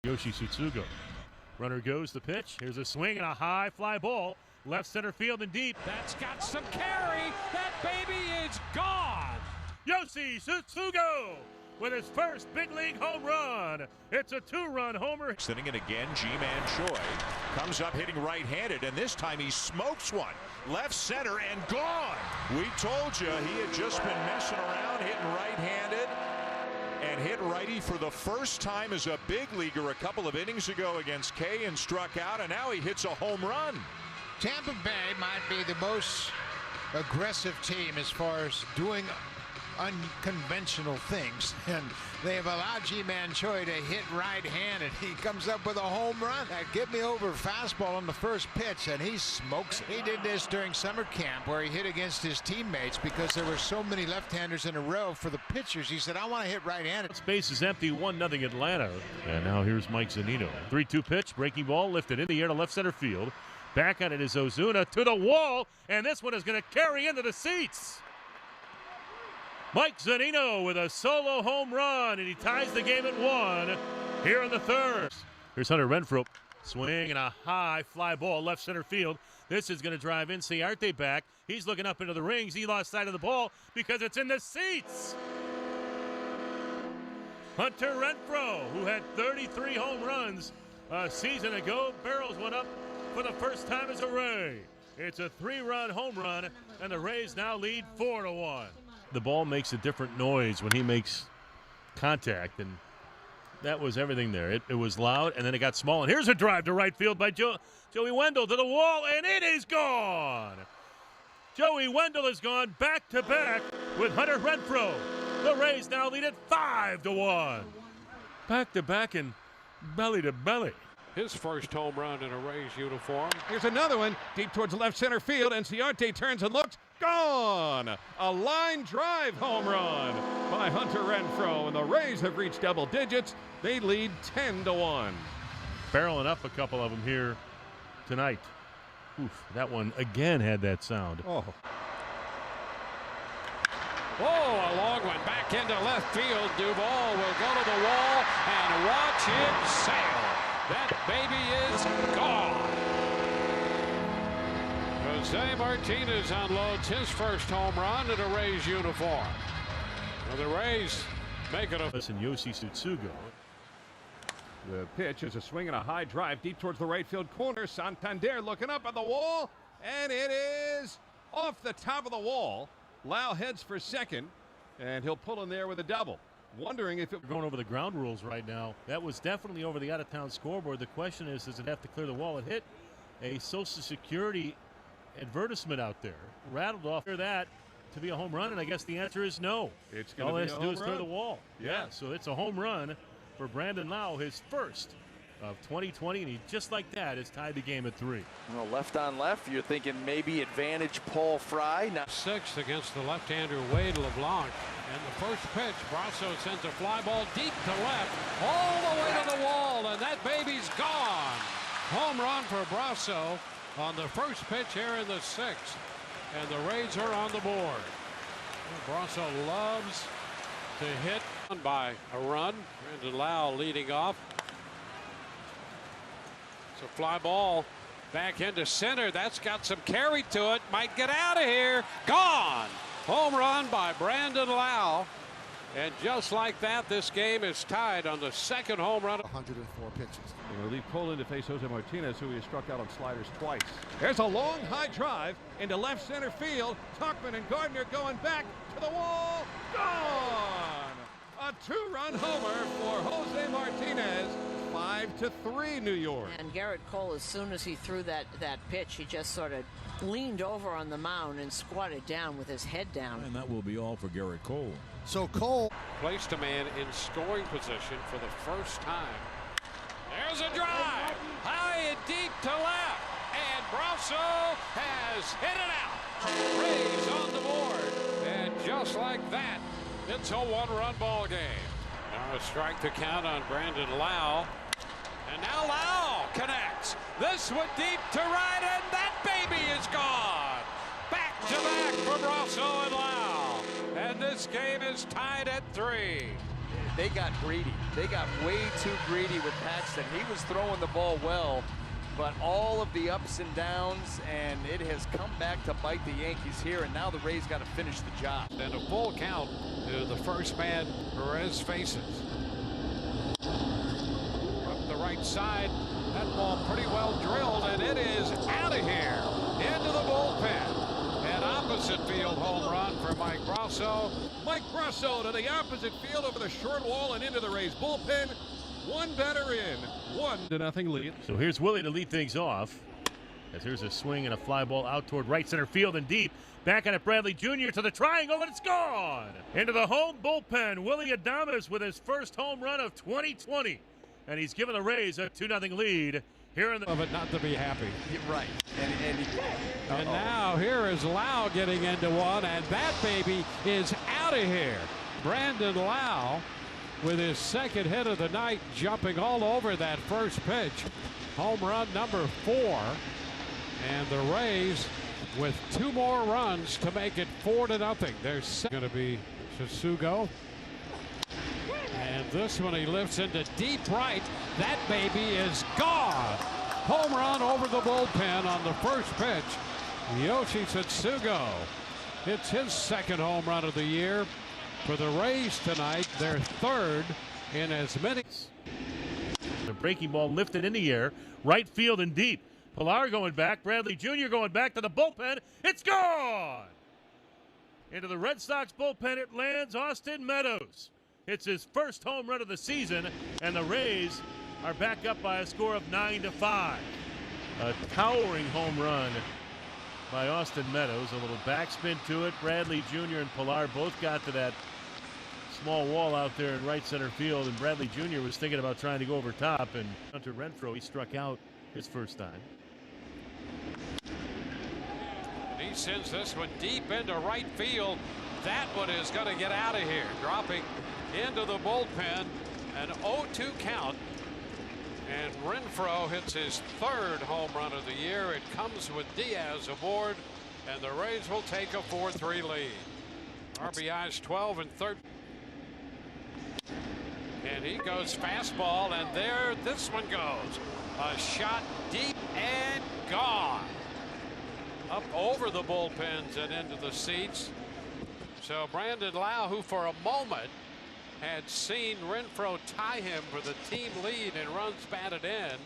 Yoshi Tsutsugo. Runner goes the pitch. Here's a swing and a high fly ball. Left center field and deep. That's got some carry. That baby is gone. Yoshi Tsutsugo with his first big league home run. It's a 2-run homer. Sitting in again, Ji-Man Choi comes up hitting right-handed, and this time he smokes one. Left center and gone. We told you he had just been messing around hitting right-handed and hit righty for the first time as a big leaguer a couple of innings ago against Kay and struck out, and now he hits a home run. Tampa Bay might be the most aggressive team as far as doing unconventional things, and they have allowed Ji-Man Choi to hit right-handed. He comes up with a home run. Get me over fastball on the first pitch, and he smokes it. He did this during summer camp where he hit against his teammates because there were so many left-handers in a row for the pitchers. He said, I want to hit right-handed. Space is empty, 1-0 Atlanta. And now here's Mike Zunino. 3-2 pitch, breaking ball, lifted in the air to left center field. Back on it is Ozuna to the wall, and this one is going to carry into the seats. Mike Zunino with a solo home run, and he ties the game at 1 here in the third. Here's Hunter Renfroe. Swing and a high fly ball left center field. This is going to drive Inciarte back. He's looking up into the rings. He lost sight of the ball because it's in the seats. Hunter Renfroe, who had 33 home runs a season ago, barrels one up for the first time as a Ray. It's a 3-run home run, and the Rays now lead 4-1. The ball makes a different noise when he makes contact, and that was everything there. It was loud, and then it got small. And here's a drive to right field by Joey Wendell to the wall, and it is gone. Joey Wendell is gone back-to-back with Hunter Renfroe. The Rays now lead it 5-1. Back-to-back and belly-to-belly. His first home run in a Rays uniform. Here's another one deep towards left center field. Inciarte turns and looks. Gone! A line drive home run by Hunter Renfroe, and the Rays have reached double digits. They lead 10-1. Barreling up a couple of them here tonight. Oof, that one again had that sound. Oh. Whoa, a long one back into left field. Duvall will go to the wall and watch it sail. That baby is gone. Jose Martinez unloads his first home run in a Rays uniform. Well, the Rays make it a... Listen, Yoshi Tsutsugo. The pitch is a swing and a high drive deep towards the right field corner. Santander looking up at the wall, and it is off the top of the wall. Lau heads for second, and he'll pull in there with a double. Wondering if it... We're going over the ground rules right now. That was definitely over the out-of-town scoreboard. The question is, does it have to clear the wall? It hit a Social Security advertisement out there, rattled off that to be a home run, and I guess the answer is no. It's going all to he be has a to do home is run. clear the wall. Yeah, so it's a home run for Brandon Lau, his first of 2020, and he just like that has tied the game at 3. Well, left on left, you're thinking maybe advantage Paul Fry. Now 6th against the left-hander Wade LeBlanc. And the first pitch, Brasso sends a fly ball deep to left, all the way to the wall, and that baby's gone. Home run for Brasso on the first pitch here in the 6th. And the Rays are on the board. Brasso loves to hit by a run. Brandon Lau leading off. It's a fly ball back into center. That's got some carry to it. Might get out of here. Gone. Home run by Brandon Lau. And just like that, this game is tied on the second home run. 104 pitches. They're going to leave Cole in to face Jose Martinez, who he has struck out on sliders twice. There's a long high drive into left center field. Tuckman and Gardner going back to the wall. Gone! A 2-run homer for Jose Martinez. 5-3 New York. And Garrett Cole, as soon as he threw that pitch, he just sort of leaned over on the mound and squatted down with his head down. And that will be all for Garrett Cole. So Cole placed a man in scoring position for the first time. There's a drive, high and deep to left, and Brasso has hit it out. Rays on the board, and just like that, it's a 1-run ball game. Now a strike to count on Brandon Lau. And now Lau connects. This one deep to right, and that baby is gone. Back to back for Brasso and Lau. And this game is tied at 3. they got greedy. They got way too greedy with Paxton. He was throwing the ball well, but all of the ups and downs, and it has come back to bite the Yankees here, and now the Rays got to finish the job. And a full count to the first man Perez faces. Up the right side, that ball pretty well drilled, and it is out of here into the bullpen. An opposite field home run for Mike Brasso. Mike Brasso to the opposite field over the short wall and into the Rays bullpen. One batter in, 1-0 lead. So here's Willie to lead things off. As here's a swing and a fly ball out toward right center field and deep. Back on it, Bradley Jr. to the triangle, and it's gone. Into the home bullpen, Willie Adames with his first home run of 2020. And he's given the Rays a 2-0 lead here in the... Of it not to be happy. Right. And now here is Lau getting into one, and that baby is out of here. Brandon Lau with his second hit of the night, jumping all over that first pitch. Home run number 4. And the Rays with 2 more runs to make it 4-0. There's going to be Sasugo. And this one he lifts into deep right. That baby is gone. Home run over the bullpen on the first pitch. Yoshi Satsugo hits his second home run of the year for the Rays tonight. Their third in as many. The breaking ball lifted in the air, right field and deep. Pilar going back, Bradley Jr. going back to the bullpen. It's gone! Into the Red Sox bullpen it lands. Austin Meadows. It's his first home run of the season, and the Rays are back up by a score of 9-5. A towering home run by Austin Meadows. A little backspin to it. Bradley Jr. and Pilar both got to that small wall out there in right center field, and Bradley Jr. was thinking about trying to go over top, and Hunter Renfroe, he struck out his first time. He sends this one deep into right field. That one is going to get out of here. Dropping into the bullpen. An 0-2 count. And Renfroe hits his third home run of the year. It comes with Diaz aboard. And the Rays will take a 4-3 lead. RBIs 12 and 13. And he goes fastball. And there this one goes. A shot deep and gone. Up over the bullpens and into the seats. So Brandon Lau, who for a moment had seen Renfroe tie him for the team lead and runs batted in,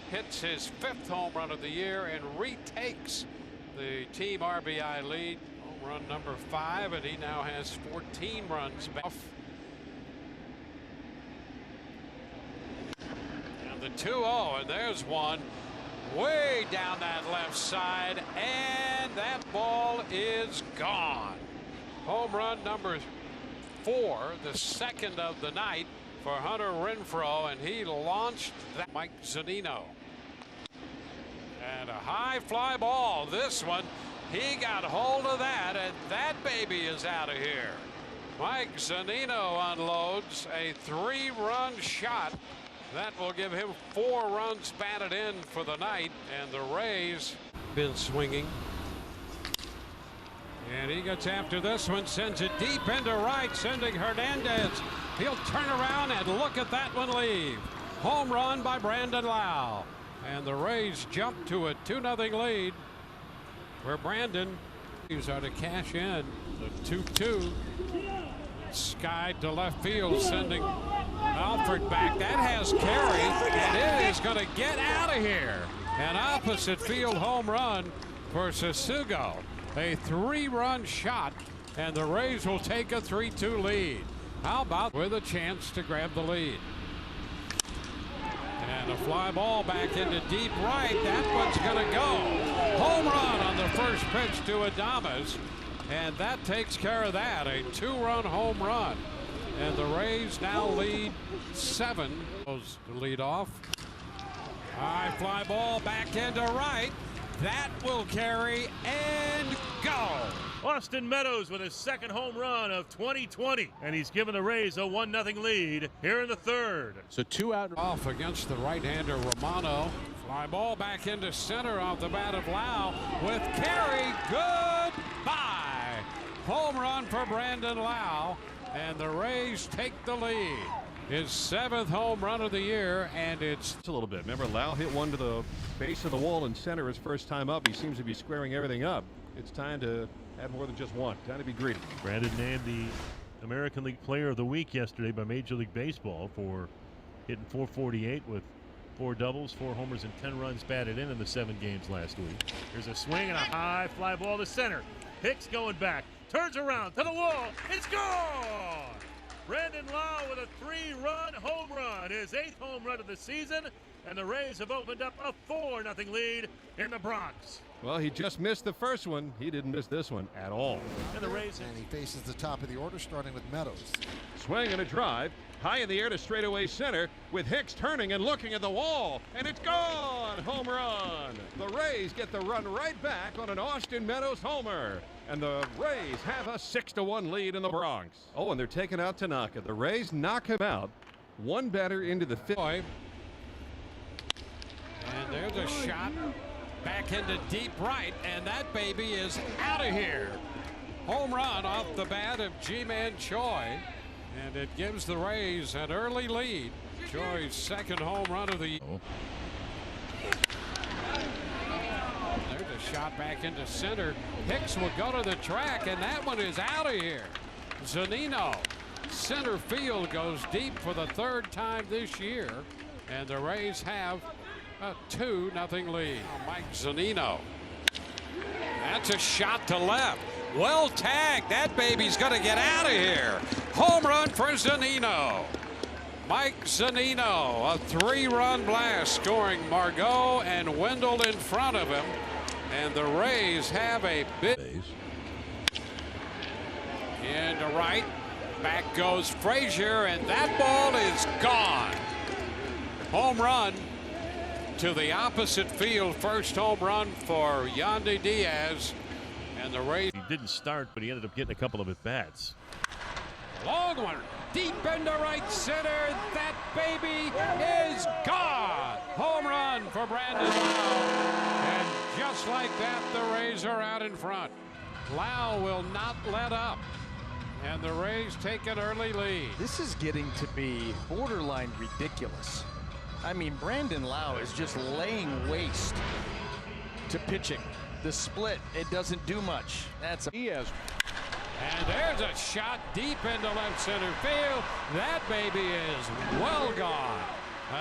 hits his 5th home run of the year and retakes the team RBI lead. Home run number 5, and he now has 14 runs back. And the 2-0, and there's one way down that left side, and that ball is gone. Home run number 4, the second of the night for Hunter Renfroe, and he launched that. Mike Zunino. And a high fly ball. This one, he got hold of that, and that baby is out of here. Mike Zunino unloads a 3-run shot. That will give him 4 runs batted in for the night, and the Rays been swinging. And he gets after this one, sends it deep into right, sending Hernandez. He'll turn around and look at that one leave. Home run by Brandon Lau. And the Rays jump to a 2-0 lead, where Brandon are to cash in the 2-2. Skied to left field, sending Alford back. That has carry, and it is going to get out of here. An opposite field home run for Sasugo. A 3-run shot, and the Rays will take a 3-2 lead. How about with a chance to grab the lead? And a fly ball back into deep right. That one's going to go. Home run on the first pitch to Adames, and that takes care of that. A 2-run home run, and the Rays now lead 7. Goes to lead off. High fly ball back into right. That will carry and go. Austin Meadows with his second home run of 2020, and he's given the Rays a 1-0 lead here in the 3rd. So 2 out off against the right-hander Romano. Fly ball back into center off the bat of Lau with carry. Goodbye. Home run for Brandon Lau, and the Rays take the lead. His 7th home run of the year, and it's a little bit. Remember, Lau hit one to the base of the wall in center his first time up. He seems to be squaring everything up. It's time to add more than just one. Time to be greedy. Brandon named the American League Player of the Week yesterday by Major League Baseball for hitting .448 with 4 doubles, 4 homers, and 10 runs batted in the 7 games last week. Here's a swing and a high fly ball to center. Hicks going back, turns around to the wall. It's gone! Brandon Lau with a 3-run home run, his 8th home run of the season, and the Rays have opened up a 4-0 lead in the Bronx. Well, he just missed the first one. He didn't miss this one at all. And the Rays. And he faces the top of the order, starting with Meadows. Swing and a drive. High in the air to straightaway center with Hicks turning and looking at the wall. And it's gone! Home run! The Rays get the run right back on an Austin Meadows homer. And the Rays have a 6-1 lead in the Bronx. Oh, and they're taking out Tanaka. The Rays knock him out. One batter into the 5th. And there's a shot back into deep right, and that baby is out of here. Home run off the bat of Ji-Man Choi, and it gives the Rays an early lead. Choi's 2nd home run of the year. There's a shot back into center. Hicks will go to the track, and that one is out of here. Zunino, center field, goes deep for the 3rd time this year, and the Rays have a 2-0 lead. Mike Zunino. That's a shot to left. Well tagged. That baby's going to get out of here. Home run for Zunino. Mike Zunino, a 3-run blast, scoring Margot and Wendell in front of him. And the Rays have a big. Into right. Back goes Frazier, and that ball is gone. Home run to the opposite field. First home run for Yandy Diaz, and the Rays. He didn't start, but he ended up getting a couple of at-bats. Long one, deep into right center. That baby is gone. Home run for Brandon Lau, and just like that, the Rays are out in front. Lau will not let up, and the Rays take an early lead. This is getting to be borderline ridiculous. I mean, Brandon Lau is just laying waste to pitching. The split, it doesn't do much. That's Diaz. And there's a shot deep into left center field. That baby is well gone.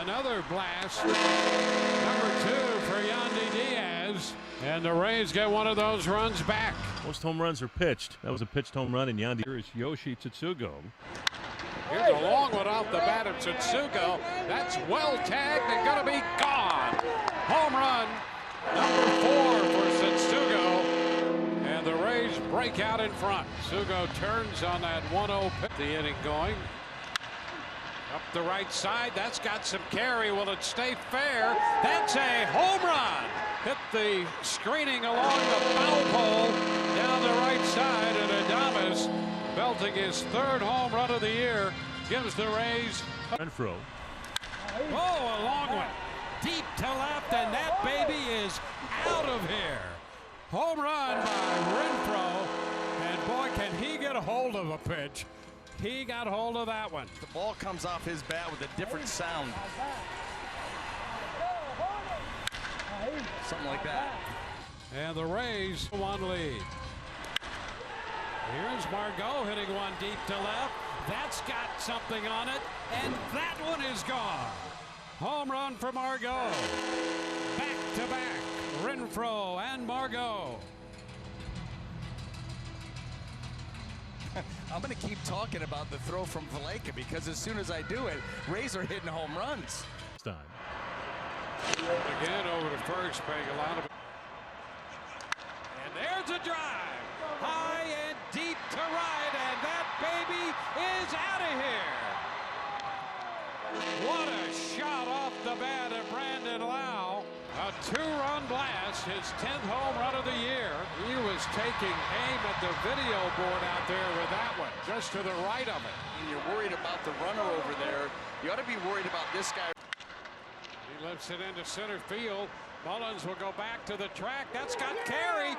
Another blast. Number 2 for Yandy Diaz. And the Rays get one of those runs back. Most home runs are pitched. That was a pitched home run in Yandy. Here's Yoshi Tsutsugo. Here's a long one off the bat of Tsutsugo. That's well tagged and going to be gone. Home run, number 4 for Tsutsugo. And the Rays break out in front. Sugo turns on that 1-0 pitch. The inning going. Up the right side. That's got some carry. Will it stay fair? That's a home run. Hit the screening along the foul pole down the right side. And Adames, belting his 3rd home run of the year, gives the Rays Renfroe. Oh, a long one. Deep to left, and that baby is out of here. Home run by Renfroe. And boy, can he get a hold of a pitch. He got hold of that one. The ball comes off his bat with a different sound. Something like that. And the Rays one lead. Here's Margot hitting one deep to left. That's got something on it, and that one is gone. Home run for Margot. Back to back, Renfroe and Margot. I'm going to keep talking about the throw from Valleca because as soon as I do it, Rays are hitting home runs. Time. Again over to first, paying a lot of. And there's a drive. High and deep to right, and that baby is out of here. What a shot off the bat of Brandon Lau. A 2-run blast, his 10th home run of the year. He was taking aim at the video board out there with that one, just to the right of it. And you're worried about the runner over there. You ought to be worried about this guy. He lifts it into center field. Mullins will go back to the track. That's got carry.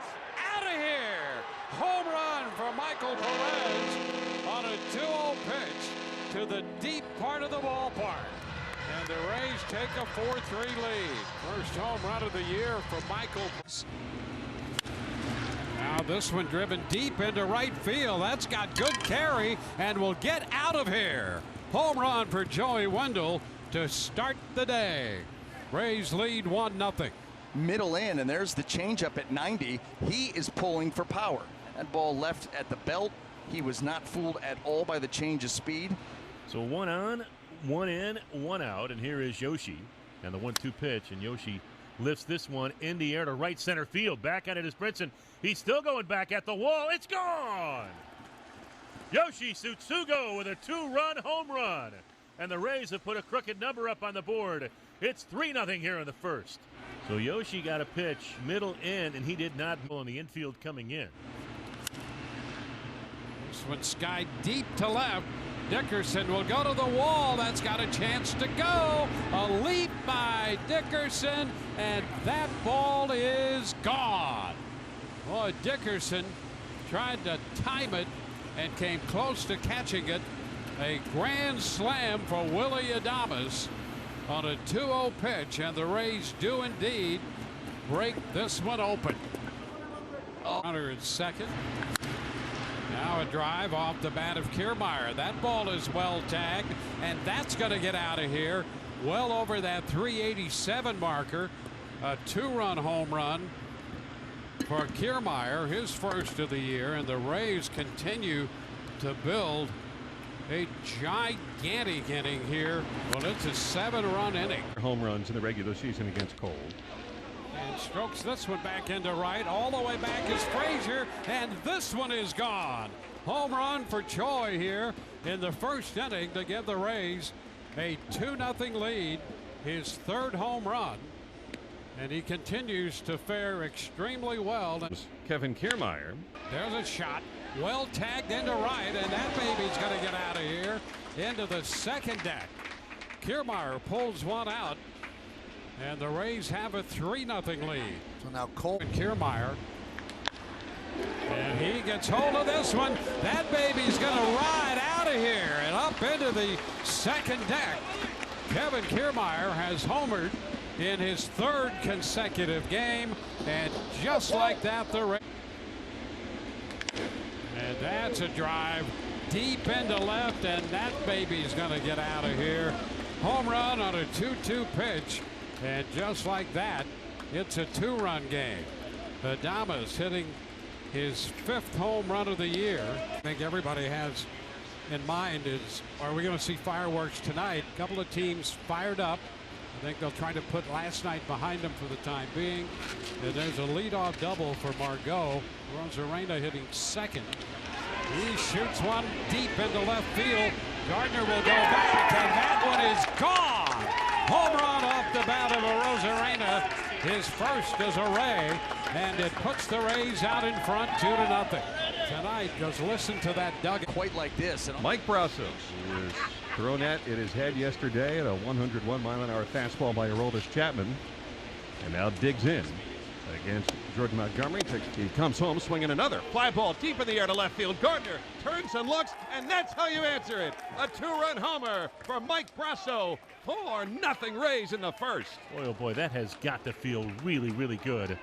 Out of here. Home run for Michael Perez on a 2-0 to the deep part of the ballpark. And the Rays take a 4-3 lead. First home run of the year for Michael. Now this one driven deep into right field. That's got good carry and will get out of here. Home run for Joey Wendell to start the day. Rays lead 1-0. Middle in, and there's the changeup at 90. He is pulling for power. That ball left at the belt. He was not fooled at all by the change of speed. So 1 on, 1 in, 1 out, and here is Yoshi. And the 1-2 pitch, and Yoshi lifts this one in the air to right center field. Back at it is Brinson. He's still going back at the wall. It's gone! Yoshi Tsutsugo with a 2-run home run. And the Rays have put a crooked number up on the board. It's 3-0 here in the first. So Yoshi got a pitch middle in, and he did not go in the infield coming in. This one skied deep to left. Dickerson will go to the wall. That's got a chance to go. A leap by Dickerson, and that ball is gone. Boy, Dickerson tried to time it and came close to catching it. A grand slam for Willie Adames on a 2-0 pitch, and the Rays do indeed break this one open. Runner at second. Now a drive off the bat of Kiermaier. That ball is well tagged, and that's going to get out of here well over that 387 marker. A 2-run home run for Kiermaier, his first of the year, and the Rays continue to build a gigantic inning here. Well, it's a 7-run inning. Home runs in the regular season against Cole. And strokes this one back into right. All the way back is Frazier, and this one is gone. Home run for Choi here in the first inning to give the Rays a 2-0 lead. His third home run, and he continues to fare extremely well. Kevin Kiermaier. There's a shot. Well tagged into right, and that baby's going to get out of here into the second deck. Kiermaier pulls one out, and the Rays have a 3-0 lead. So now Cole. Kiermaier, and he gets hold of this one. That baby's going to ride out of here and up into the second deck. Kevin Kiermaier has homered in his third consecutive game, and just like that, the Rays. And that's a drive deep into left, and that baby's going to get out of here. Home run on a 2-2 pitch, and just like that, it's a 2-run game. Adames hitting his 5th home run of the year. I think everybody has in mind is, are we going to see fireworks tonight? A couple of teams fired up. I think they'll try to put last night behind them for the time being. And there's a leadoff double for Margot. Rosarena hitting second. He shoots one deep into left field. Gardner will go back, and that one is gone. Home run off the bat of Rosarena, his first as a Ray, and it puts the Rays out in front 2-0. Tonight, just listen to that dugout. Quite like this. And Mike Brasso was thrown at his head yesterday at a 101-mile-an-hour fastball by Aroldis Chapman, and now digs in against Jordan Montgomery. He comes home swinging another fly ball deep in the air to left field. Gardner turns and looks, and that's how you answer it. A 2-run homer for Mike Brasso. 4-0 Rays in the first. Boy, oh boy, that has got to feel really, really good.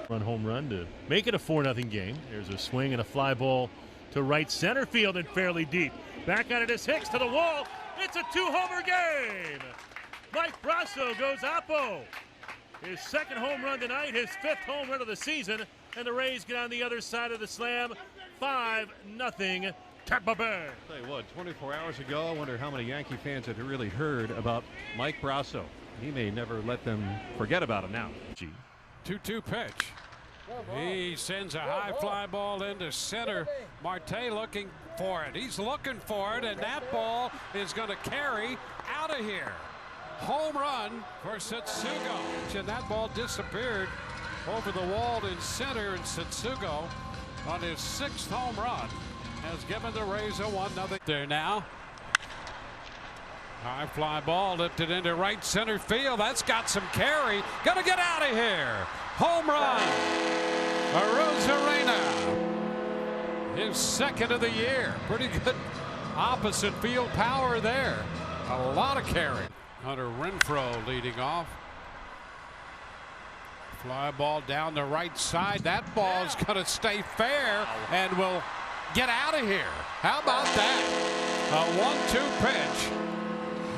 Home run to make it a 4-0 game. There's a swing and a fly ball to right center field and fairly deep. Back at it is Hicks to the wall. It's a 2-homer game. Mike Brasso goes oppo. His second home run tonight, his 5th home run of the season, and the Rays get on the other side of the slam. 5-0 Tampa Bay. Tell you what, 24 hours ago, I wonder how many Yankee fans had really heard about Mike Brasso. He may never let them forget about him now. 2-2 pitch. He sends a high fly ball into center. Marte looking for it. He's looking for it, and that ball is going to carry out of here. Home run for Tsutsugo. And that ball disappeared over the wall in center, and Tsutsugo on his 6th home run has given the Rays a 1-0 there now. High fly ball lifted into right center field. That's got some carry. Gonna get out of here. Home run. Rosarena. His 2nd of the year. Pretty good Opposite field power there. A lot of carry. Hunter Renfroe leading off. Fly ball down the right side. That ball's going to stay fair and will get out of here. How about that? A 1-2 pitch.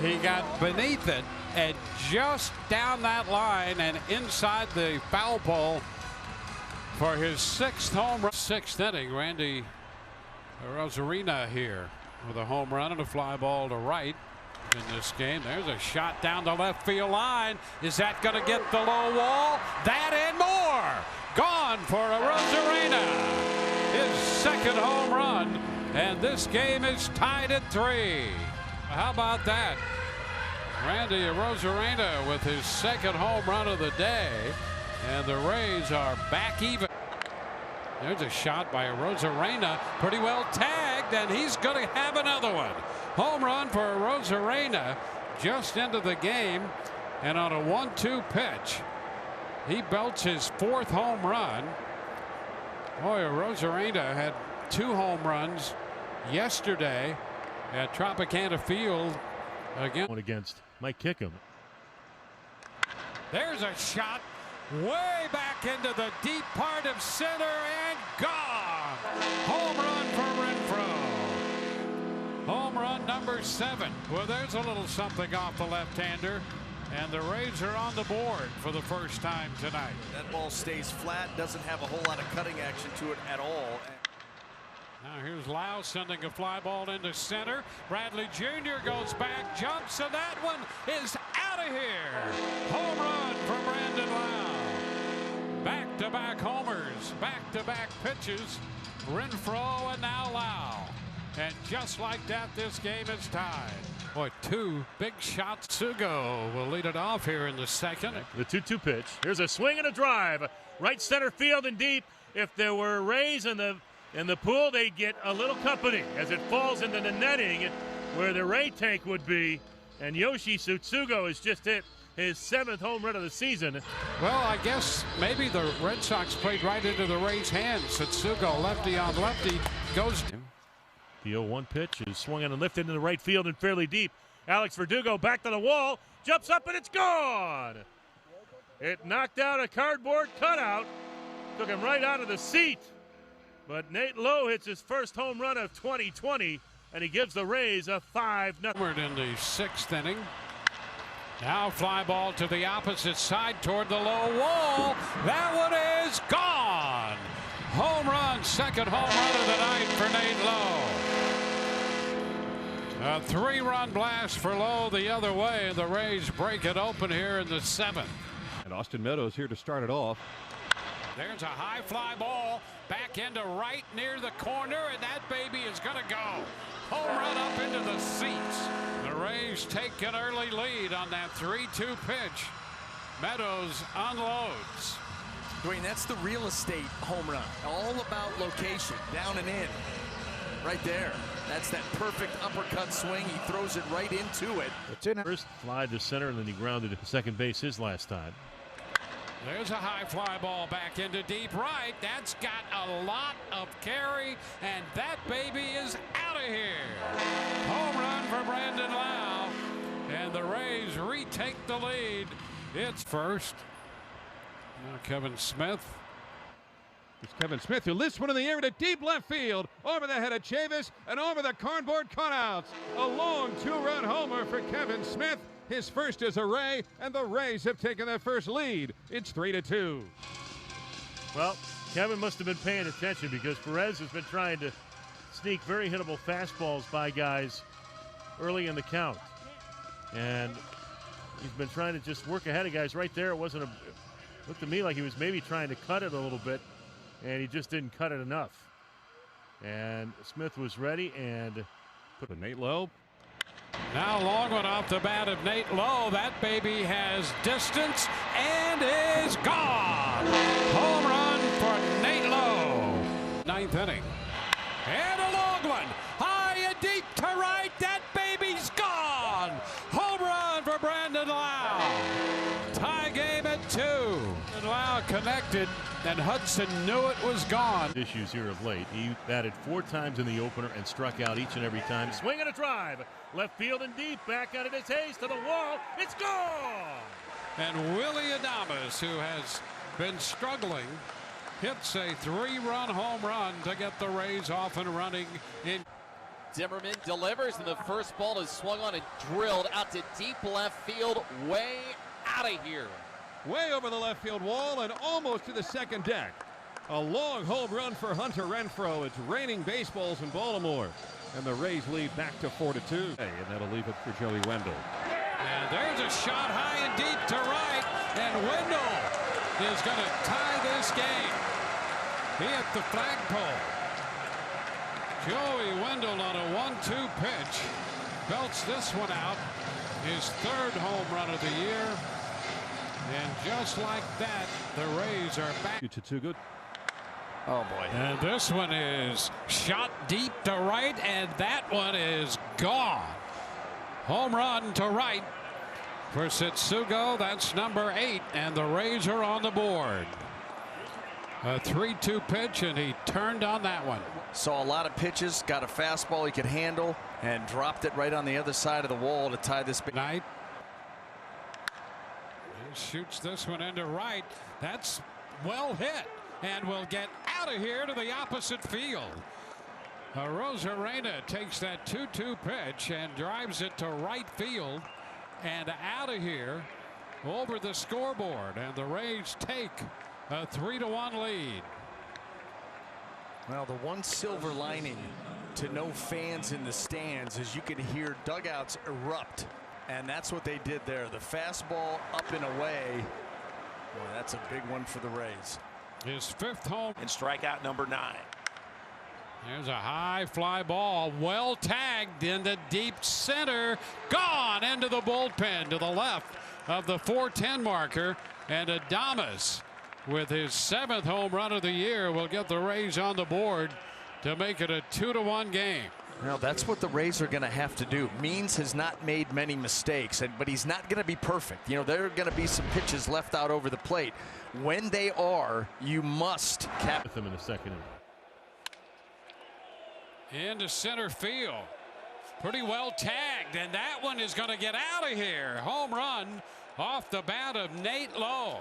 He got beneath it and just down that line and inside the foul pole for his 6th home run. 6th inning. Randy Rosarina here with a home run and a fly ball to right. In this game, there's a shot down the left field line. Is that going to get the low wall? That and more. Gone for a Rosarina. His 2nd home run, and this game is tied at 3. How about that? Randy Rosarina with his 2nd home run of the day, and the Rays are back even. There's a shot by Rosarina, pretty well tagged, and he's going to have another one. Home run for Rosarina just into the game, and on a 1-2 pitch, he belts his 4th home run. Boy, Rosarina had 2 home runs yesterday at Tropicana Field against Mike Kickham. There's a shot way back into the deep part of center and gone. Home run for Renfroe. Home run number 7. Well, there's a little something off the left-hander, and the Rays are on the board for the first time tonight. That ball stays flat, doesn't have a whole lot of cutting action to it at all. Now here's Lau sending a fly ball into center. Bradley Jr. goes back, jumps, and that one is out of here. Home run for Brandon Lau. Back-to-back homers, back-to-back pitches. Renfroe and now Lau. And just like that, this game is tied. Boy, 2 big shots. Sugo will lead it off here in the 2nd. The 2-2 pitch. Here's a swing and a drive. Right center field and deep. If there were Rays in the pool, they'd get a little company as it falls into the netting where the Ray tank would be. And Yoshi Tsutsugo has just hit his 7th home run of the season. Well, I guess maybe the Red Sox played right into the Rays' hands. Tsutsugo, lefty on lefty, goes. The 0-1 pitch is swung and lifted into the right field and fairly deep. Alex Verdugo back to the wall, jumps up, and it's gone. It knocked out a cardboard cutout, took him right out of the seat. But Nate Lowe hits his 1st home run of 2020, and he gives the Rays a 5-0. In the 6th inning. Now fly ball to the opposite side toward the low wall. That one is gone. Home run, 2nd home run of the night for Nate Lowe. A 3-run blast for Lowe the other way, and the Rays break it open here in the 7th. And Austin Meadows here to start it off. There's a high fly ball back into right near the corner, and that baby is going to go. Home run up into the seats. The Rays take an early lead on that 3-2 pitch. Meadows unloads. Dwayne, that's the real estate home run. All about location, down and in. Right there. That's that perfect uppercut swing. He throws it right into it. First fly to center, and then he grounded to second base his last time. There's a high fly ball back into deep right. That's got a lot of carry, and that baby is out of here. Home run for Brandon Lau, and the Rays retake the lead. It's first. Now Kevin Smith. It's Kevin Smith who lifts one in the air to deep left field, over the head of Chavis and over the cardboard cutouts. A long 2-run homer for Kevin Smith. His first as a Ray, and the Rays have taken their first lead. It's 3-2. Well, Kevin must have been paying attention because Perez has been trying to sneak very hittable fastballs by guys early in the count. And he's been trying to just work ahead of guys right there. It looked to me like he was maybe trying to cut it a little bit, and he just didn't cut it enough. And Smith was ready and put a Nate Lowe. Now long one off the bat of Nate Lowe. That baby has distance and is gone. Home run for Nate Lowe. 9th inning. And a long one. High and deep to right. That baby's gone. Home run for Brandon Lau. Tie game at 2. And Lau connected, and Hudson knew it was gone. Issues here of late. He batted 4 times in the opener and struck out each and every time. Swing and a drive. Left field and deep. Back out of his Hayes to the wall. It's gone! And Willie Adames, who has been struggling, hits a 3-run home run to get the Rays off and running in. Zimmerman delivers, and the first ball is swung on and drilled out to deep left field, way out of here. Way over the left field wall and almost to the second deck. A long home run for Hunter Renfroe. It's raining baseballs in Baltimore. And the Rays lead back to 4-2. And that'll leave it for Joey Wendell. And there's a shot high and deep to right. And Wendell is going to tie this game. He hit the flagpole. Joey Wendell on a 1-2 pitch. Belts this one out. His 3rd home run of the year. And just like that, the Rays are back. Too good. Oh, boy. And this one is shot deep to right, and that one is gone. Home run to right for Setsugo. That's number 8, and the Rays are on the board. A 3-2 pitch, and he turned on that one. Saw a lot of pitches, got a fastball he could handle, and dropped it right on the other side of the wall to tie this. Night. Shoots this one into right. That's well hit and will get out of here to the opposite field. Rosarena takes that 2-2 pitch and drives it to right field and out of here over the scoreboard, and the Rays take a 3-1 lead. Well, the one silver lining to no fans in the stands is you can hear dugouts erupt. And that's what they did there. The fastball up and away. Boy, that's a big one for the Rays. His 5th home. And strikeout number 9. There's a high fly ball. Well tagged in the deep center. Gone into the bullpen to the left of the 410 marker. And Adames, with his 7th home run of the year, will get the Rays on the board to make it a 2-1 game. Well, that's what the Rays are going to have to do. Means has not made many mistakes, but he's not going to be perfect. You know, there are going to be some pitches left out over the plate. When they are, you must cap with them in the second inning. Into center field. Pretty well tagged, and that one is going to get out of here. Home run off the bat of Nate Lowe.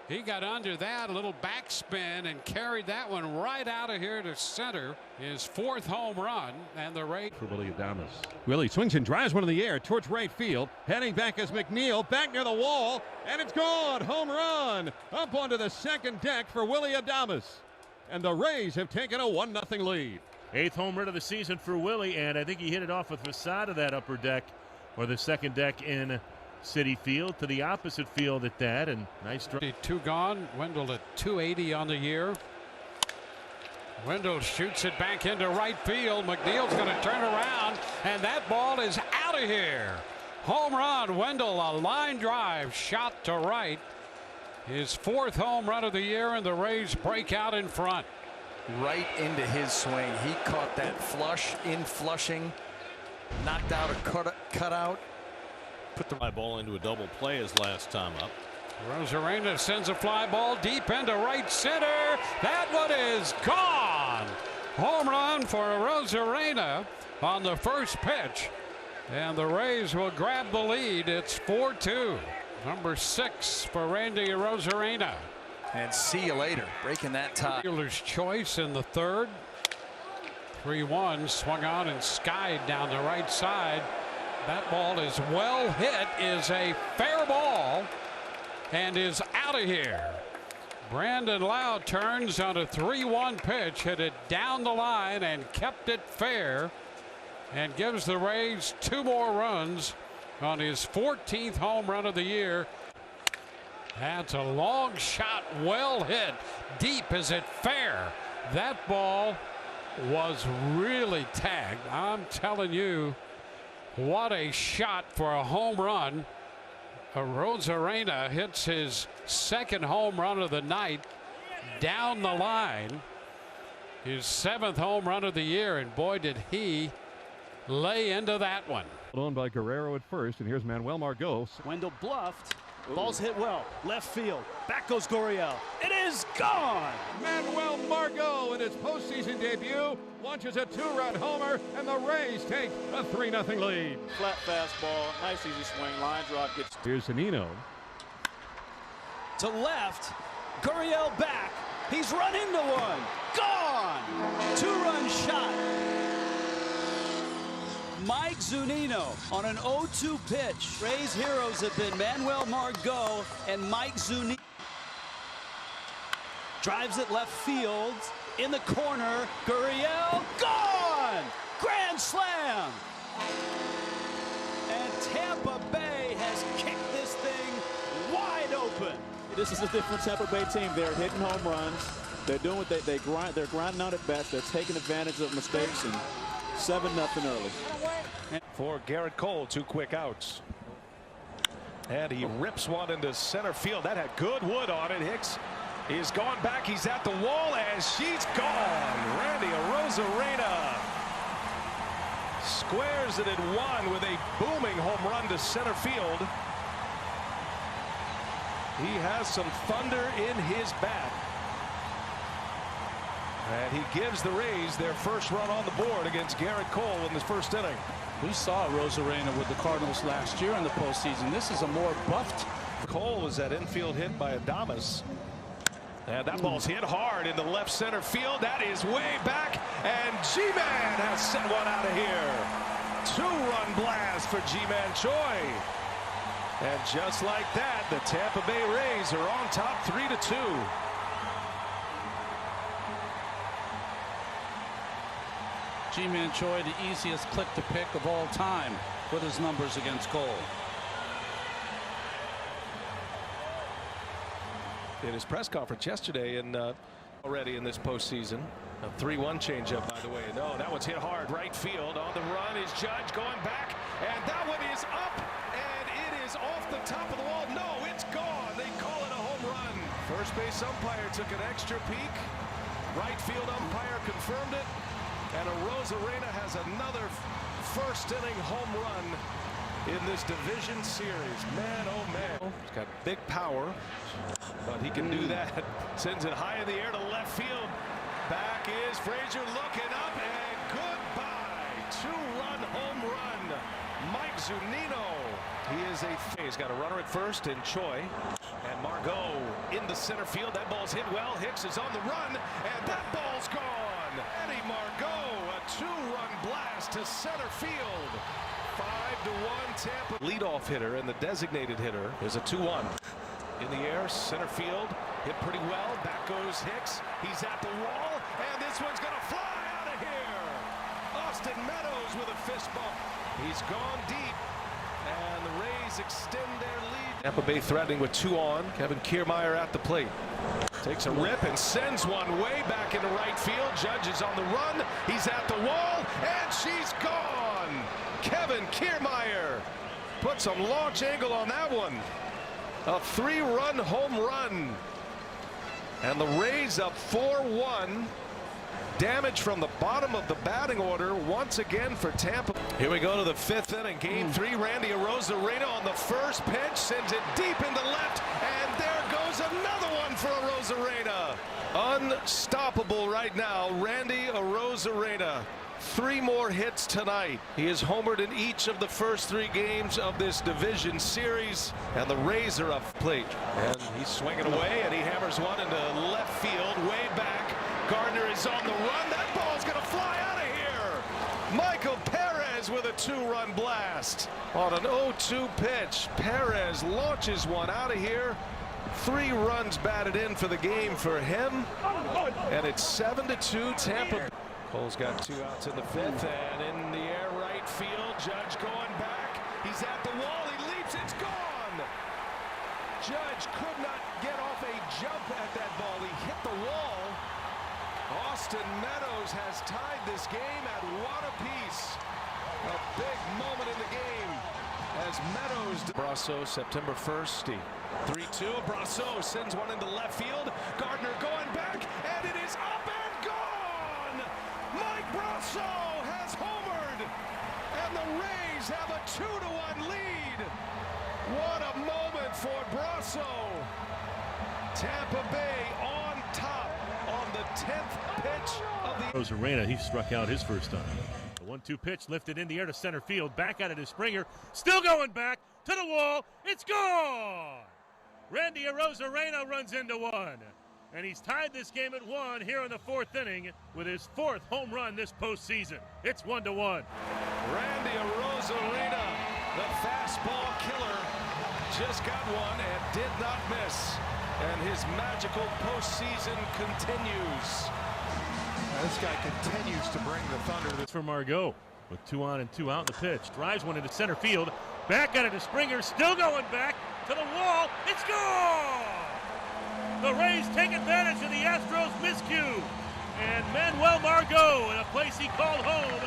He got under that, a little backspin, and carried that one right out of here to center. His 4th home run, and the Rays. For Willie Adames. Willie swings and drives one in the air towards right field. Heading back is McNeil, back near the wall, and it's gone. Home run up onto the second deck for Willie Adames. And the Rays have taken a 1-0 lead. 8th home run of the season for Willie, and I think he hit it off with the side of that upper deck, or the second deck in Citi Field, to the opposite field at that, and nice drive. 2 gone. Wendell at 280 on the year. Wendell shoots it back into right field. McNeil's going to turn around, and that ball is out of here. Home run. Wendell, a line drive shot to right. His 4th home run of the year, and the Rays break out in front. right into his swing. He caught that flush in Flushing, knocked out a cutout. Put the fly ball into a double play his last time up. Rosarena sends a fly ball deep into right center. That one is gone. Home run for Rosarena on the first pitch. And the Rays will grab the lead. It's 4-2. Number 6 for Randy Rosarena. And see you later. Breaking that tie. Fielder's choice in the third. 3-1 swung on and skied down the right side. That ball is well hit, is a fair ball, and is out of here. Brandon Lau turns on a 3-1 pitch, hit it down the line and kept it fair, and gives the Rays 2 more runs on his 14th home run of the year. That's a long shot, well hit. Deep, is it fair? That ball was really tagged. I'm telling you, what a shot for a home run. Rosarena hits his 2nd home run of the night down the line. His 7th home run of the year, and boy did he lay into that one. On by Guerrero at first, and here's Manuel Margot. Wendell bluffed, Ball's hit well. Left field. Back goes Gurriel. It is gone! Manuel Margot in his postseason debut launches a 2-run homer, and the Rays take a 3-0 lead. Flat fastball. Nice easy swing. Line drive gets... Here's Zunino. To left. Gurriel back. He's run into one. Gone! 2-run shot. Mike Zunino on an 0-2 pitch. Rays heroes have been Manuel Margot and Mike Zunino. Drives it left field. In the corner. Gurriel. Gone! Grand slam! And Tampa Bay has kicked this thing wide open. This is a different Tampa Bay team. They're hitting home runs. They're doing what they're grinding out at bats. They're taking advantage of mistakes, and 7-0 early. For Garrett Cole, 2 quick outs. And he rips one into center field. That had good wood on it. Hicks is gone back. He's at the wall, and she's gone. Randy Arozarena squares it at 1 with a booming home run to center field. He has some thunder in his bat. And he gives the Rays their first run on the board against Garrett Cole in the first inning. We saw Arozarena with the Cardinals last year in the postseason. This is a more buffed. Cole was that infield hit by Adames. And that ball's hit hard into left center field. That is way back. And G-Man has sent one out of here. 2-run blast for G-Man Choi. And just like that, the Tampa Bay Rays are on top 3-2. G-Man Choi, the easiest click to pick of all time with his numbers against Cole. In his press conference yesterday, and already in this postseason, a 3-1 changeup, by the way. No, that one's hit hard right field. On the run is Judge going back, and that one is up, and it is off the top of the wall. No, it's gone. They call it a home run. First base umpire took an extra peek. Right field umpire confirmed it. And Arozarena has another first inning home run in this division series. Man, oh man. He's got big power, but he can do that. Sends it high in the air to left field. Back is Frazier looking up, and goodbye. 2-run home run. Mike Zunino. He's got a runner at first in Choi. And Margot in the center field. That ball's hit well. Hicks is on the run, and that ball's gone. Eddie Margot, a 2-run blast to center field. 5-1 Tampa. Leadoff hitter and the designated hitter is a 2-1. In the air, center field, hit pretty well. Back goes Hicks. He's at the wall, and this one's going to fly out of here. Austin Meadows with a fist bump. He's gone deep, and the Rays extend their lead. Tampa Bay threatening with 2 on. Kevin Kiermaier at the plate. Takes a rip and sends one way back into right field. Judge is on the run. He's at the wall, and she's gone. Kevin Kiermaier put some launch angle on that one. A 3-run home run. And the Rays up 4-1. Damage from the bottom of the batting order once again for Tampa. Here we go to the 5th inning. Game 3. Randy Arozarena on the first pitch. Sends it deep into left. And there goes another one for Arozarena. Unstoppable right now. Randy Arozarena. 3 more hits tonight. He has homered in each of the first 3 games of this division series, and the Rays are up plate. And he's swinging away, and he hammers one into left field, way back. Gardner is on the run. That ball's going to fly out of here. Michael Perez with a 2-run blast on an 0-2 pitch. Perez launches one out of here. 3 runs batted in for the game for him, and it's 7-2 Tampa. Cole's got 2 outs in the 5th, and in the air right field. Judge going back. He's at the wall. He leaps. It's gone. Judge could not get off a jump at that ball. He hit the wall. Austin Meadows has tied this game at 1 apiece. A big moment in the game as Meadows. Brasso, September 1st. 3-2. Brasso sends one into left field. Gardner going back, and it is up and gone. Mike Brasso has homered, and the Rays have a 2-1 lead. What a moment for Brasso. Tampa Bay on top on the 10th pitch of the... Arozarena, he struck out his first time. The 1-2 pitch lifted in the air to center field. Back at it is Springer. Still going back to the wall. It's gone! Randy Arozarena runs into one. And he's tied this game at 1 here in the 4th inning with his 4th home run this postseason. It's 1-1. Randy Arozarena, the fastball killer, just got one and did not miss. And his magical postseason continues. This guy continues to bring the thunder. It's for Margot with 2 on and 2 out in the pitch. Drives one into center field. Back at it to Springer. Still going back to the wall. It's gone! The Rays take advantage of the Astros' miscue. And Manuel Margot, in a place he called home,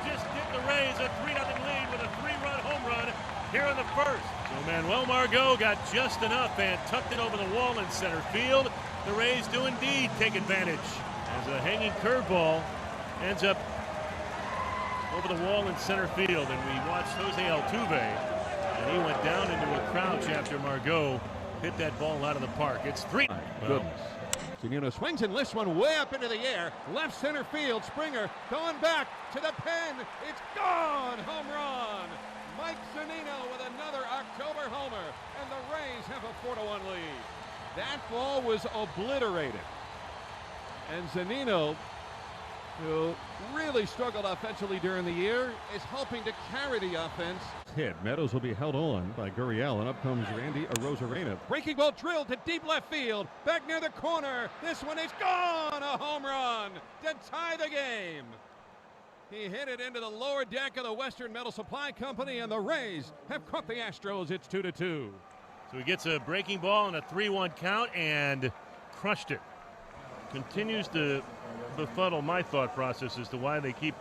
just get the Rays a 3-0 lead with a 3-run home run here in the first. So Manuel Margot got just enough and tucked it over the wall in center field. The Rays do indeed take advantage as a hanging curveball ends up over the wall in center field. And we watched Jose Altuve, and he went down into a crouch after Margot hit that ball out of the park. It's 3. Goodness. Zunino swings and lifts one way up into the air. Left center field. Springer going back to the pen. It's gone. Home run. Mike Zunino with another October homer. And the Rays have a 4-1 lead. That ball was obliterated. And Zunino, who really struggled offensively during the year, is helping to carry the offense. Hit. Meadows will be held on by Gurriel, and up comes Randy Arozarena. Breaking ball drilled to deep left field. Back near the corner. This one is gone. A home run to tie the game. He hit it into the lower deck of the Western Metal Supply Company, and the Rays have caught the Astros. It's 2-2. So he gets a breaking ball and a 3-1 count and crushed it. Continues to befuddle my thought process as to why they keep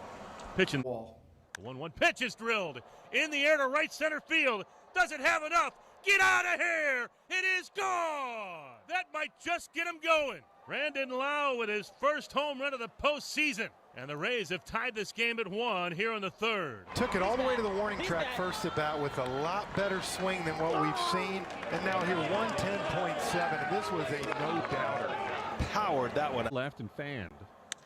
pitching. The 1-1 pitch is drilled in the air to right center field. Doesn't have enough. Get out of here. It is gone. That might just get him going. Brandon Lau with his first home run of the postseason. And the Rays have tied this game at 1 here in the 3rd. Took it all the way to the warning track first at bat with a lot better swing than what we've seen. And now here 110.7. This was a no-doubter. Powered that one. Left and fanned.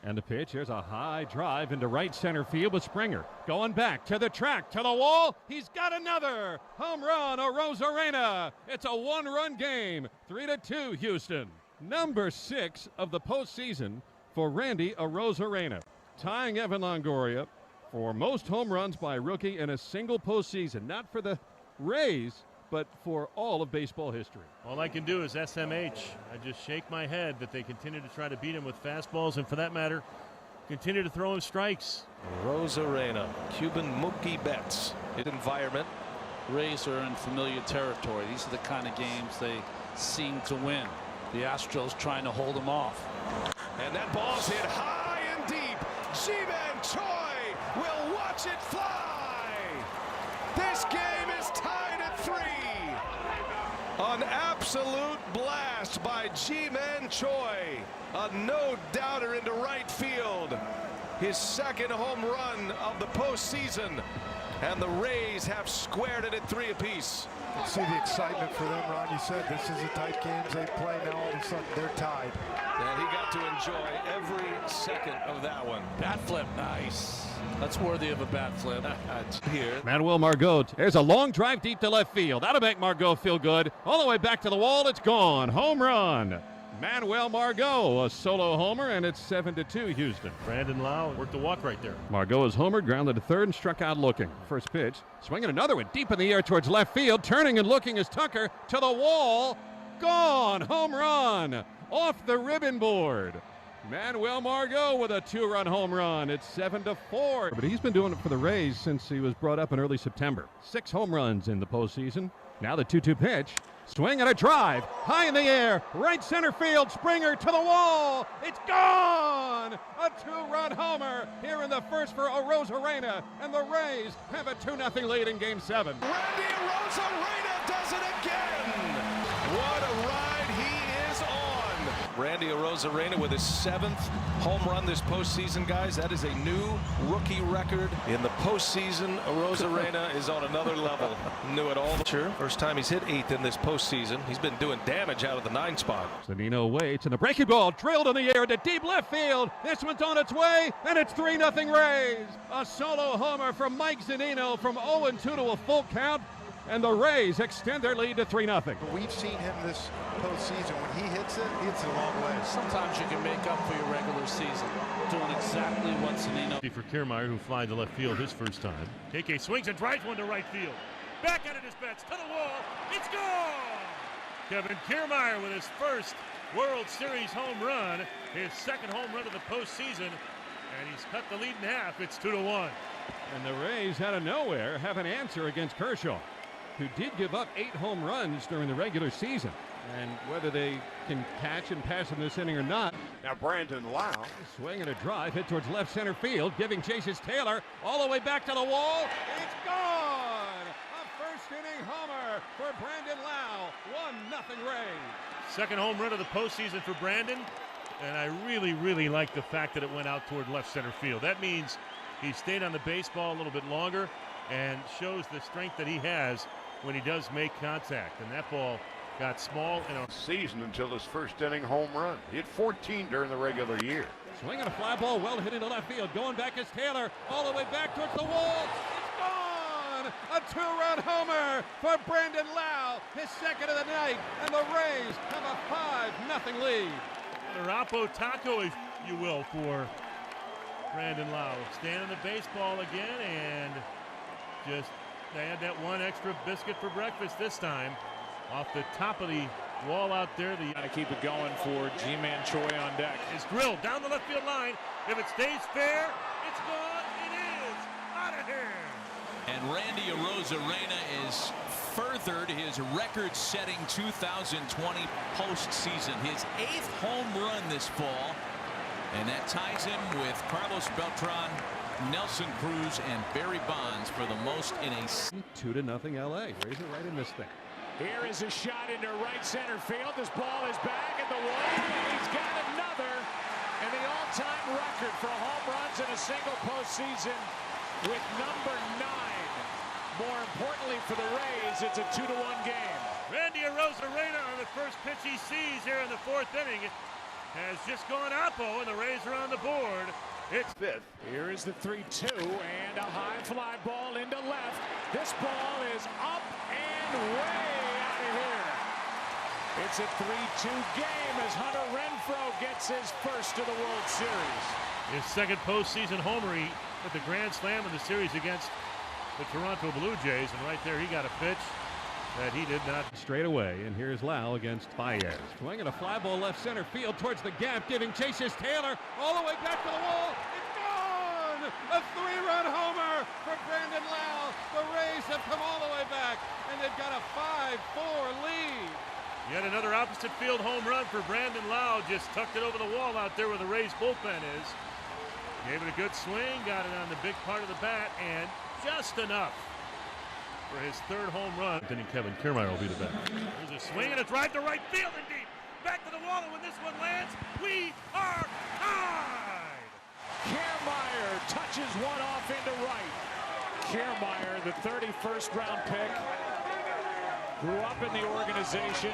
And the pitch, here's a high drive into right center field with Springer. Going back to the track, to the wall. He's got another home run, Arozarena. It's a 1-run game, 3-2 Houston. Number 6 of the postseason for Randy Arozarena. Tying Evan Longoria for most home runs by a rookie in a single postseason. Not for the Rays, but for all of baseball history. All I can do is SMH. I just shake my head that they continue to try to beat him with fastballs, and for that matter, continue to throw him strikes. Arozarena, Cuban Mookie Betts. Environment. Rays are in familiar territory. These are the kind of games they seem to win. The Astros trying to hold them off. And that ball's hit high and deep. Ji-Man Choi will watch it fly. This game is tied at 3. An absolute blast by Ji-Man Choi. A no-doubter into right field. His 2nd home run of the postseason. And the Rays have squared it at 3 apiece. You see the excitement for them, Ron. You said this is the type games they play. Now all of a sudden they're tied. And he got to enjoy every second of that one. Bat flip, nice. That's worthy of a bat flip. Here. Manuel Margot. There's a long drive deep to left field. That'll make Margot feel good. All the way back to the wall. It's gone. Home run. Manuel Margot, a solo homer, and it's 7-2 Houston. Brandon Lau worked the walk right there. Margot is homered, grounded to third, and struck out looking. First pitch, swinging another one deep in the air towards left field. Turning and looking is Tucker to the wall. Gone. Home run. Off the ribbon board. Manuel Margot with a 2-run home run. It's 7-4. But he's been doing it for the Rays since he was brought up in early September. 6 home runs in the postseason. Now the 2-2 pitch. Swing and a drive. High in the air. Right center field. Springer to the wall. It's gone. A 2-run homer here in the first for Arozarena. And the Rays have a 2-0 lead in Game 7. Randy Arozarena does it again. What a ride he is on. Randy Arozarena with his 7th home run this postseason, guys. That is a new rookie record in the postseason. Arozarena is on another level. Knew it all. Sure. First time he's hit 8th in this postseason. He's been doing damage out of the 9 spot. Zunino waits, and the breaking ball drilled in the air to deep left field. This one's on its way, and it's 3-0 Rays. A solo homer from Mike Zunino from 0-2 to a full count. And the Rays extend their lead to 3-0. We've seen him this postseason. When he hits it a long way. Sometimes you can make up for your regular season doing exactly what Zunino. For Kiermaier, who flied to left field his first time. KK swings and drives one to right field. Back at it is Betts to the wall. It's gone! Kevin Kiermaier with his first World Series home run, his second home run of the postseason, and he's cut the lead in half. It's 2-1. And the Rays, out of nowhere, have an answer against Kershaw, who did give up 8 home runs during the regular season. And whether they can catch and pass in this inning or not. Now Brandon Lau. Swing and a drive hit towards left center field, giving chases Taylor all the way back to the wall. It's gone! A first-inning homer for Brandon Lau. 1-0 Rays. Second home run of the postseason for Brandon. And I really, really like the fact that it went out toward left center field. That means he stayed on the baseball a little bit longer and shows the strength that he has when he does make contact. And that ball got small in a Season until his first inning home run. He had 14 during the regular year. Swinging a fly ball, well hit into left field. Going back is Taylor, all the way back towards the wall. It's gone! A 2-run homer for Brandon Lau, his second of the night. And the Rays have a 5-0 lead. A Rapo taco, if you will, for Brandon Lau. Staying on the baseball again, and just they had that one extra biscuit for breakfast this time. Off the top of the wall out there. Got to keep it going for G-Man Choi on deck. Is drilled down the left field line. If it stays fair, it's gone. It is out of here. And Randy Arozarena is furthered his record-setting 2020 postseason. His 8th home run this fall. And that ties him with Carlos Beltran, Nelson Cruz, and Barry Bonds for the most in a 2-0 LA. Rays are right in this thing. Here is a shot into right center field. This ball is back at the wall, and he's got another. And the all-time record for home runs in a single postseason with number 9. More importantly for the Rays, it's a 2-1 game. Randy Arozarena on the first pitch he sees here in the 4th inning has just gone oppo, and the Rays are on the board. It's 5th. Here is the 3-2, and a high fly ball into left. This ball is up and way out of here. It's a 3-2 game as Hunter Renfroe gets his first of the World Series. His second postseason homer with the grand slam in the series against the Toronto Blue Jays, and right there he got a pitch that he did not. Straight away, and here's Lau against Baez. Swinging a fly ball left center field towards the gap, giving chases Taylor all the way back to the wall. It's gone! A 3-run homer for Brandon Lau. The Rays have come all the way back, and they've got a 5-4 lead. Yet another opposite field home run for Brandon Lau. Just tucked it over the wall out there where the Rays bullpen is. Gave it a good swing, got it on the big part of the bat, and just enough for his 3rd home run. Then Kevin Kiermaier will be the bat. There's a swing and a drive to right field and deep. Back to the wall, and when this one lands, we are tied. Kiermaier touches one off into right. Kiermaier, the 31st round pick, grew up in the organization,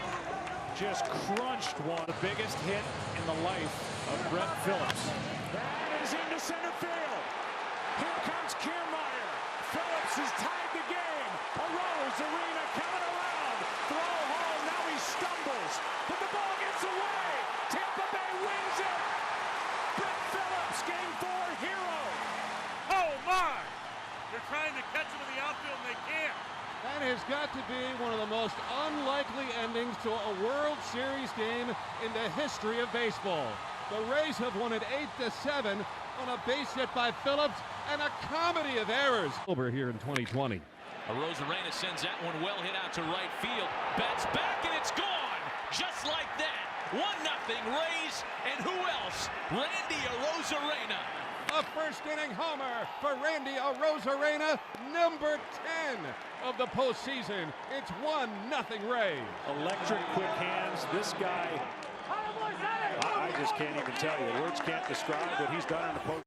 just crunched one. The biggest hit in the life of Brett Phillips. That is into center field. Here comes Kiermaier. Phillips has tied the game. Arozarena coming around. Throw home. Now he stumbles. But the ball gets away. Tampa Bay wins it. Brett Phillips, game 4 hero. Oh, my! They're trying to catch him in the outfield, and they can't. That has got to be one of the most unlikely endings to a World Series game in the history of baseball. The Rays have won it 8-7 on a base hit by Phillips and a comedy of errors. Over here in 2020. Arozarena sends that one well hit out to right field. Bats back and it's gone. Just like that. 1-0 Rays. And who else? Randy Arozarena. A first-inning homer for Randy Arozarena, number 10 of the postseason. It's 1-0 Rays. Electric quick hands. This guy just can't even tell you. Words can't describe what he's done in the post.